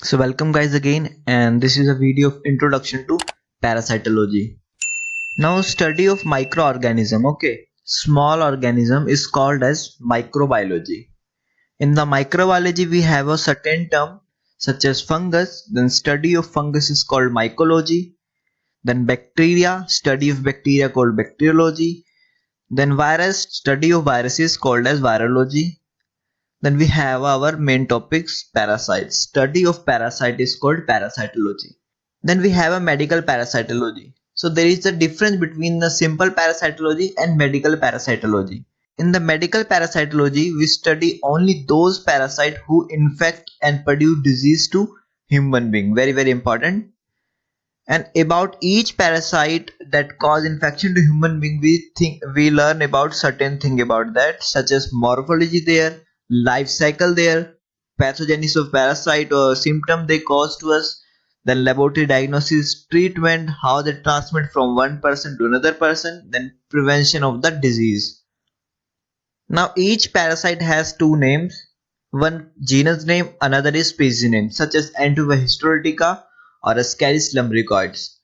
So welcome guys again, and this is a video of introduction to parasitology. Now study of microorganism, okay. Small organism is called as microbiology. In the microbiology we have a certain term such as fungus, then study of fungus is called mycology, then bacteria, study of bacteria called bacteriology, then virus, study of viruses called as virology. Then we have our main topics, parasites. Study of parasite is called parasitology. Then we have a medical parasitology. So there is a difference between the simple parasitology and medical parasitology. In the medical parasitology, we study only those parasites who infect and produce disease to human being. Very important. And about each parasite that cause infection to human being, we learn about certain thing about that, such as morphology there, life cycle there, pathogenesis of parasite or symptom they cause to us, then laboratory diagnosis, treatment, how they transmit from one person to another person, then prevention of the disease. Now each parasite has two names, one genus name, another is species name, such as Antuba histolytica or Ascaris lumbricoides.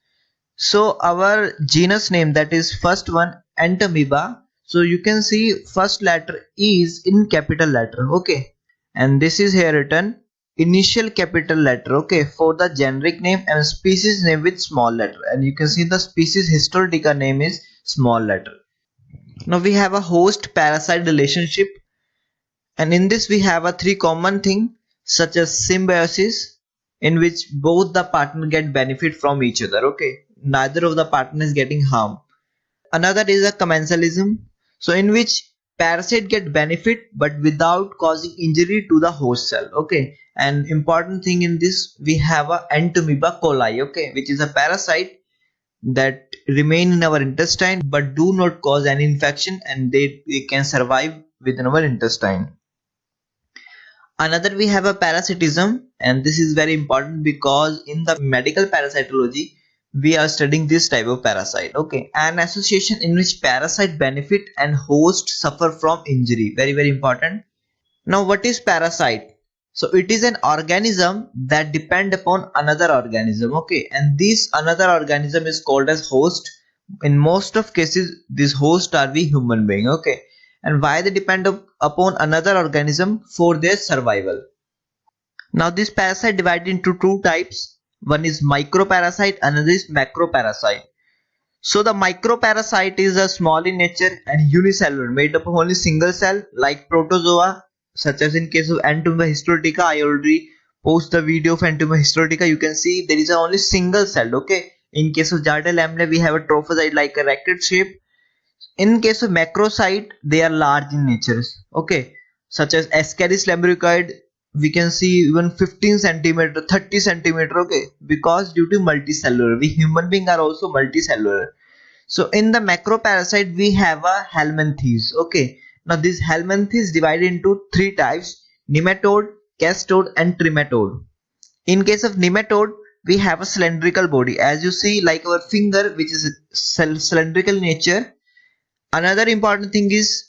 So our genus name, that is first one, Entamoeba. So you can see first letter E is in capital letter, okay, and this is here written initial capital letter, okay, for the generic name, and species name with small letter, and you can see the species histolytica name is small letter. Now we have a host parasite relationship, and in this we have a three common thing such as symbiosis, in which both the partner get benefit from each other, okay, neither of the partner is getting harm. Another is a commensalism, so in which parasite get benefit but without causing injury to the host cell, okay. And important thing in this, we have a Entamoeba coli, okay, which is a parasite that remain in our intestine but do not cause any infection, and they can survive within our intestine. Another, we have a parasitism, and this is very important because in the medical parasitology we are studying this type of parasite, okay. An association in which parasite benefit and host suffer from injury, very important. Now what is parasite? So it is an organism that depend upon another organism, okay, and this another organism is called as host. In most of cases this host are we human being, okay. And why they depend upon another organism? For their survival. Now this parasite divided into two types, one is microparasite, another is macroparasite. So the microparasite is a small in nature and unicellular, made up of only single cell like protozoa, such as in case of Entamoeba histolytica. I already post the video of Entamoeba histolytica. You can see there is a only single cell, okay. In case of Giardia laminae we have a trophocyte like a racket shape. In case of macrocyte they are large in nature, okay, such as Ascaris lumbricoides. We can see even 15 centimeter, 30 centimeter, okay, because due to multicellular, we human being are also multicellular. So in the macroparasite we have a helminthes, okay. Now this helminthes divided into three types: nematode, castode and trematode. In case of nematode we have a cylindrical body, as you see like our finger, which is cylindrical nature. Another important thing is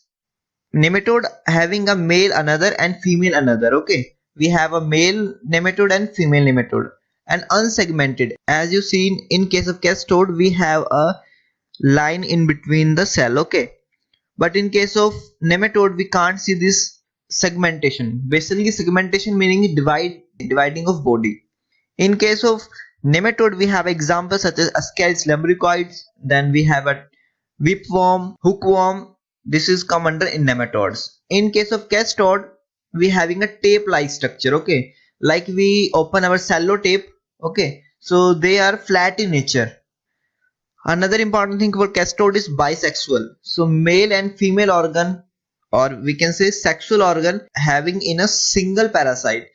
nematode having a male another and female another, okay. We have a male nematode and female nematode, and unsegmented, as you see in case of castode we have a line in between the cell, okay. But in case of nematode we can't see this segmentation. Basically segmentation meaning dividing of body. In case of nematode we have examples such as Ascaris lumbricoides, then we have a whipworm, hookworm. This is come under in nematodes. In case of castode we having a tape like structure, okay, like we open our cello tape, okay, so they are flat in nature. Another important thing for castode is bisexual, so male and female organ, or we can say sexual organ, having in a single parasite.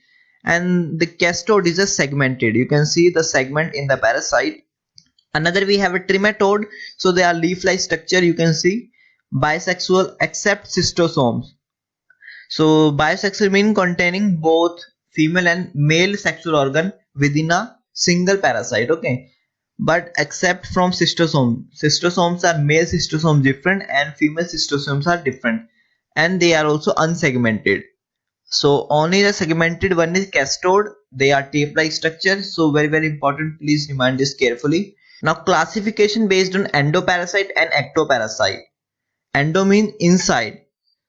And the castode is a segmented, you can see the segment in the parasite. Another, we have a trematode, so they are leaf like structure, you can see bisexual except cystosomes. So bisexual mean containing both female and male sexual organ within a single parasite, okay. But except from cystosome, cystosomes are male cystosomes different and female cystosomes are different, and they are also unsegmented. So only the segmented one is castode, they are tape-like structure. So very important. Please remind this carefully. Now classification based on endoparasite and ectoparasite. Endo means inside.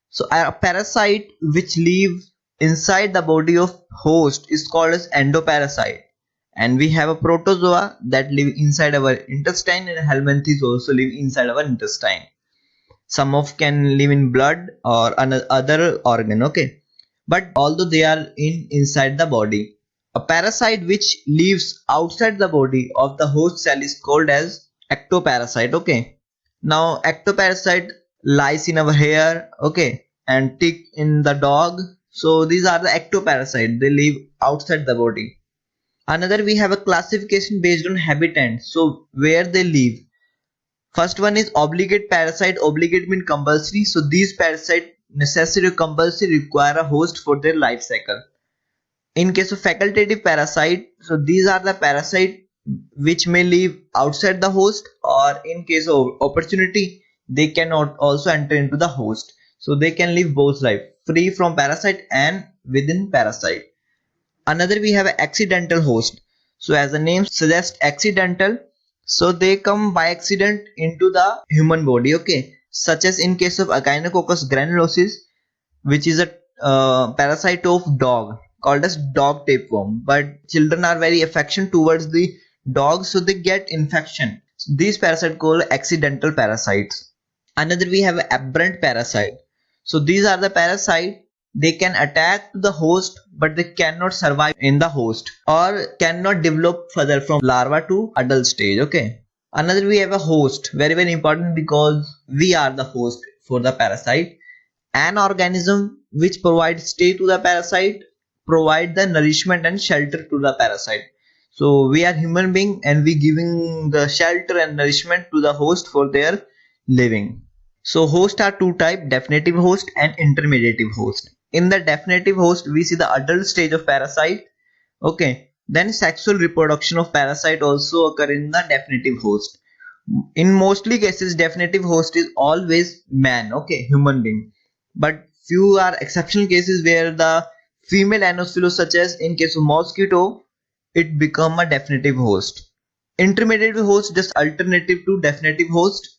So a parasite which live inside the body of host is called as endoparasite. And we have a protozoa that live inside our intestine, and helminthes also live inside our intestine. Some of can live in blood or other organ, okay, but although they are inside the body. A parasite which lives outside the body of the host cell is called as ectoparasite, okay. Now ectoparasite lies in our hair, okay, and tick in the dog. So these are the ectoparasite, they live outside the body. Another, we have a classification based on habitat, so where they live. First one is obligate parasite. Obligate means compulsory. So these parasite necessary or compulsory require a host for their life cycle. In case of facultative parasite, so these are the parasite which may live outside the host, or in case of opportunity they cannot also enter into the host. So they can live both life, free from parasite and within parasite. Another, we have an accidental host. So as the name suggests, accidental, so they come by accident into the human body, okay, such as in case of Echinococcus granulosis, which is a parasite of dog called as dog tapeworm. But children are very affection towards the dog, so they get infection. So these parasites called accidental parasites. Another, we have aberrant parasite. So these are the parasite, they can attack the host but they cannot survive in the host or cannot develop further from larva to adult stage, okay. Another, we have a host, very important because we are the host for the parasite. An organism which provides stay to the parasite, provide the nourishment and shelter to the parasite. So we are human being and we giving the shelter and nourishment to the host for their living. So hosts are two types, definitive host and intermediate host. In the definitive host, we see the adult stage of parasite, okay. Then sexual reproduction of parasite also occur in the definitive host. In mostly cases, definitive host is always man, okay, human being. But few are exceptional cases where the female Anosphelos, such as in case of mosquito, it become a definitive host. Intermediate host, just alternative to definitive host.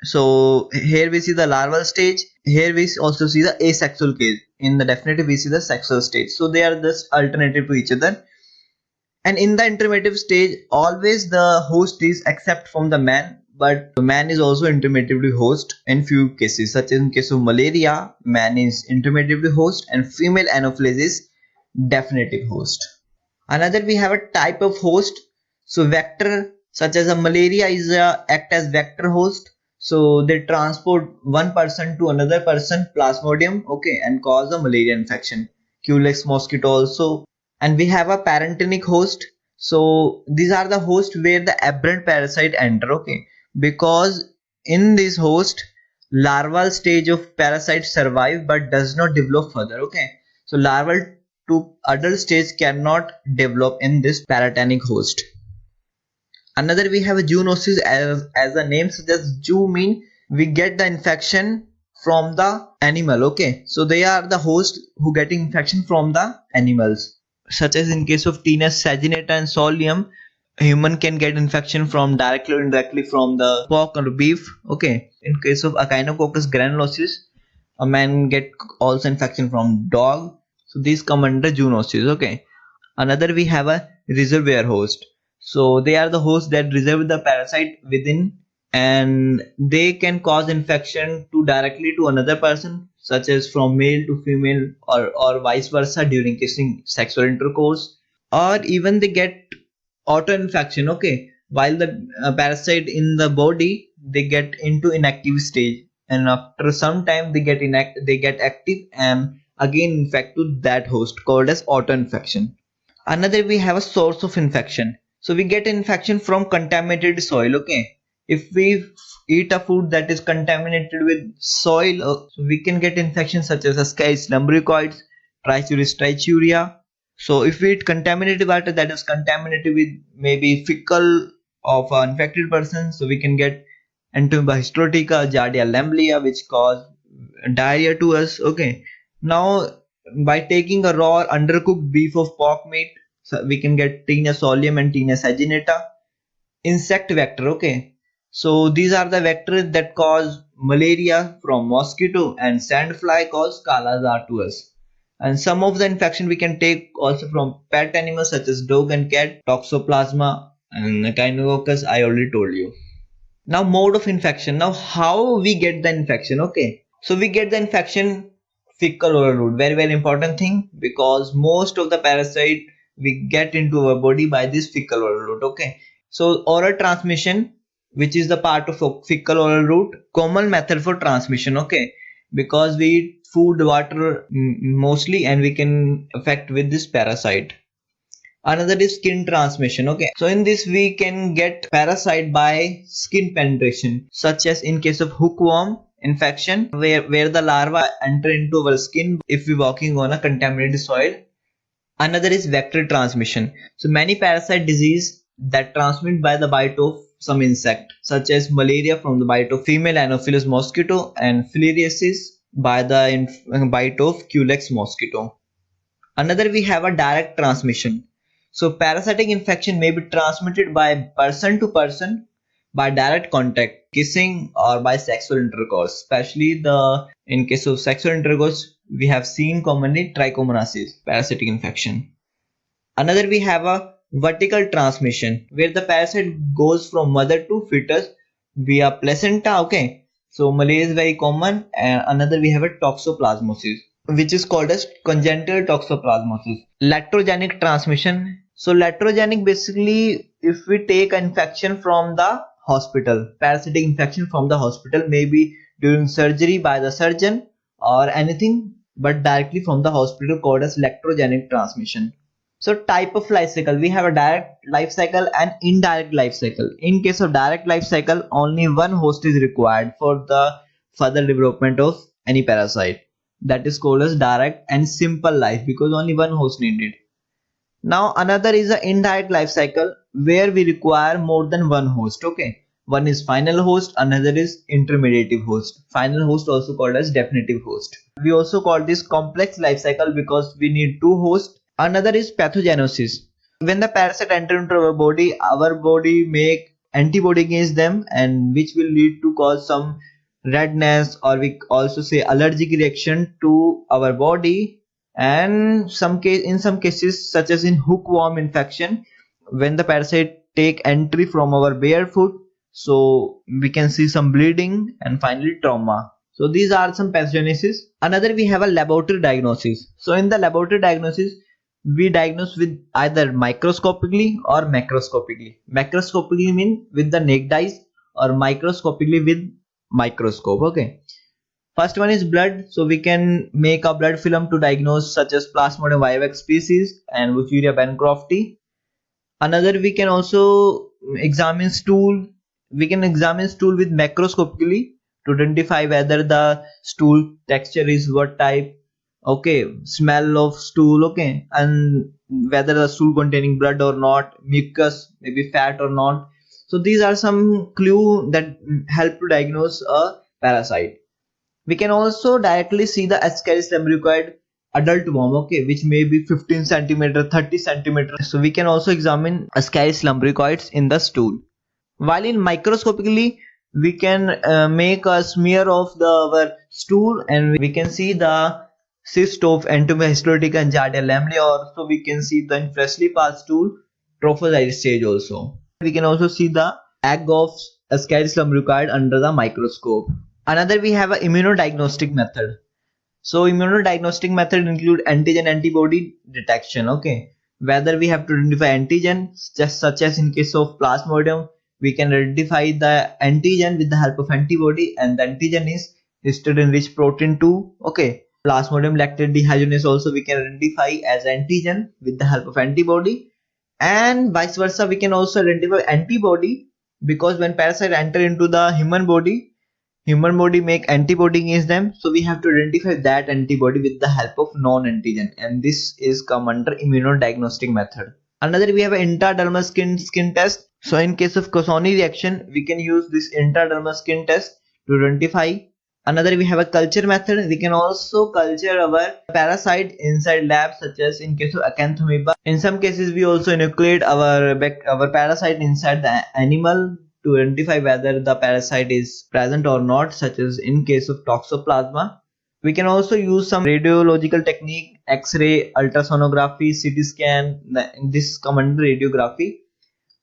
So here we see the larval stage. Here we also see the asexual case. In the definitive we see the sexual stage. So they are just alternative to each other. And in the intermediate stage, always the host is except from the man, but the man is also intermediately host in few cases, such as in case of malaria, man is intermediately host and female Anopheles is definitive host. Another, we have a type of host. So vector, such as a malaria is act as vector host. So they transport one person to another person, plasmodium, okay, and cause a malaria infection. Culex mosquito also. And we have a parentenic host. So these are the hosts where the aberrant parasite enter, okay, because in this host larval stage of parasite survive but does not develop further, okay. So larval to adult stage cannot develop in this parentenic host. Another, we have a zoonosis. As the name suggests, zoo mean we get the infection from the animal, okay. So they are the host who get infection from the animals, such as in case of Tenus saginata and Solium, a human can get infection from directly or indirectly from the pork or beef, okay. In case of Echinococcus granulosis, a man get also infection from dog. So these come under zoonosis, okay. Another, we have a reservoir host. So they are the hosts that reserve the parasite within, and they can cause infection to directly to another person, such as from male to female or vice versa during kissing sexual intercourse, or even they get auto infection, okay, while the parasite in the body, they get into inactive stage, and after some time they get active and again infect to that host, called as auto infection. Another, we have a source of infection. So we get infection from contaminated soil, okay. If we eat a food that is contaminated with soil, so we can get infections such as Ascaris lumbricoides, Trichuris trichuria. So if we eat contaminated water that is contaminated with maybe fecal of an infected person, so we can get Entomba histolytica, Giardia lamblia, which cause diarrhea to us, okay. Now by taking a raw or undercooked beef of pork meat, So we can get Taenia solium and Taenia saginata. Insect vector, okay. So these are the vectors that cause malaria from mosquito, and sandfly cause kala-azar to us. And some of the infection we can take also from pet animals such as dog and cat, toxoplasma and echinococcus I already told you. Now mode of infection. Now how we get the infection, okay. So we get the infection fecal oral route, very important thing, because most of the parasite we get into our body by this fecal oral route, okay. So oral transmission, which is the part of fecal oral route, common method for transmission, okay, because we eat food, water mostly, and we can affect with this parasite. Another is skin transmission, okay. So in this we can get parasite by skin penetration, such as in case of hookworm infection, where the larva enter into our skin if we walking on a contaminated soil. Another is vector transmission. So many parasite disease that transmit by the bite of some insect, such as malaria from the bite of female Anopheles mosquito, and filariasis by the bite of Culex mosquito. Another, we have a direct transmission. So parasitic infection may be transmitted by person to person by direct contact, kissing, or by sexual intercourse. Especially in case of sexual intercourse, we have seen commonly trichomoniasis, parasitic infection. Another, we have a vertical transmission, where the parasite goes from mother to fetus via placenta, okay. So malaria is very common. And another, we have a toxoplasmosis, which is called as congenital toxoplasmosis. Iatrogenic transmission. So iatrogenic, basically if we take an infection from the hospital, parasitic infection from the hospital, maybe during surgery by the surgeon or anything, but directly from the hospital, called as iatrogenic transmission. So type of life cycle, we have a direct life cycle and indirect life cycle. In case of direct life cycle, only one host is required for the further development of any parasite. That is called as direct and simple life, because only one host needed. Now another is the indirect life cycle, where we require more than one host, okay. One is final host, another is intermediate host. Final host also called as definitive host. We also call this complex life cycle because we need two hosts. Another is pathogenesis. When the parasite enter into our body make antibody against them, and which will lead to cause some redness, or we also say allergic reaction to our body. And in some cases, such as in hookworm infection, when the parasite take entry from our bare foot, so we can see some bleeding, and finally trauma. So these are some pathogenesis. Another, we have a laboratory diagnosis. So in the laboratory diagnosis, we diagnose with either microscopically or macroscopically. Macroscopically mean with the naked eyes, or microscopically with microscope, okay. First one is blood. So we can make a blood film to diagnose such as Plasmodium vivax species and Wucheria bancrofti. Another, we can also examine stool. We can examine stool with macroscopically to identify whether the stool texture is what type, okay, smell of stool, okay, and whether the stool containing blood or not, mucus, maybe fat or not. So these are some clue that help to diagnose a parasite. We can also directly see the Ascaris lumbricoid adult worm, okay, which may be 15 centimeter, 30 centimeter. So we can also examine Ascaris lumbricoids in the stool. While in microscopically, we can make a smear of our stool, and we can see the cyst of Entomia histolytica and Giardia lamblia. Also we can see the freshly passed stool trophozoite stage also. We can also see the egg of Ascaris lumbricoid under the microscope. Another, we have an immunodiagnostic method. So immunodiagnostic method include antigen antibody detection, okay. Whether we have to identify antigen, just such as in case of Plasmodium, we can identify the antigen with the help of antibody, and the antigen is histidine rich protein 2, okay. Plasmodium lactate dehydrogenase also we can identify as antigen with the help of antibody, and vice versa. We can also identify antibody, because when parasite enter into the human body make antibody against them, so we have to identify that antibody with the help of non-antigen, and this is come under immunodiagnostic method. Another, we have an intradermal skin test. So in case of Cossoni reaction, we can use this intradermal skin test to identify Another, we have a culture method. We can also culture our parasite inside labs, such as in case of acanthamoeba. In some cases, we also inoculate our parasite inside the animal to identify whether the parasite is present or not, such as in case of toxoplasma. We can also use some radiological technique, X-ray, ultrasonography, CT scan. This come under radiography.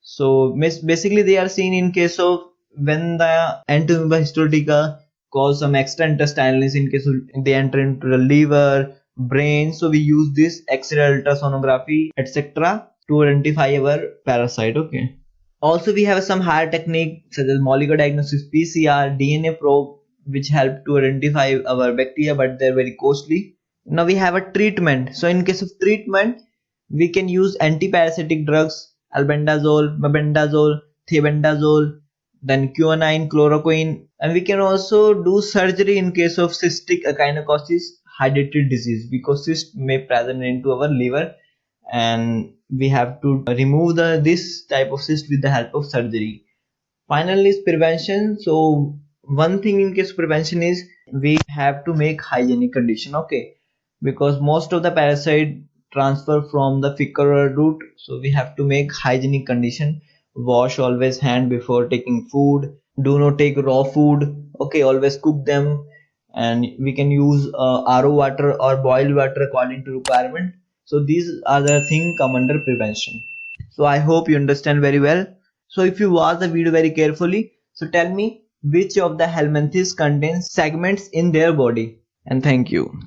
So basically, they are seen in case of when the Entamoeba histolytica cause some extra intestinals, in case of they enter into the liver, brain. So we use this X-ray, ultrasonography, etc. to identify our parasite. Okay. Also, we have some higher technique such as molecular diagnosis, PCR, DNA probe, which help to identify our bacteria, but they're very costly. Now we have a treatment. So in case of treatment, we can use antiparasitic drugs, albendazole, mebendazole, thiabendazole, then quinine, chloroquine, and we can also do surgery in case of cystic echinocosis hydatid disease, because cyst may present into our liver and we have to remove this type of cyst with the help of surgery. Finally is prevention. So one thing in case of prevention is we have to make hygienic condition, okay, because most of the parasite transfer from the fecal route. So we have to make hygienic condition. Wash always hand before taking food. Do not take raw food, okay, always cook them. And we can use RO water or boiled water according to requirement. So these are the things come under prevention. So I hope you understand very well. So if you watch the video very carefully, so tell me which of the helminthes contains segments in their body. And thank you.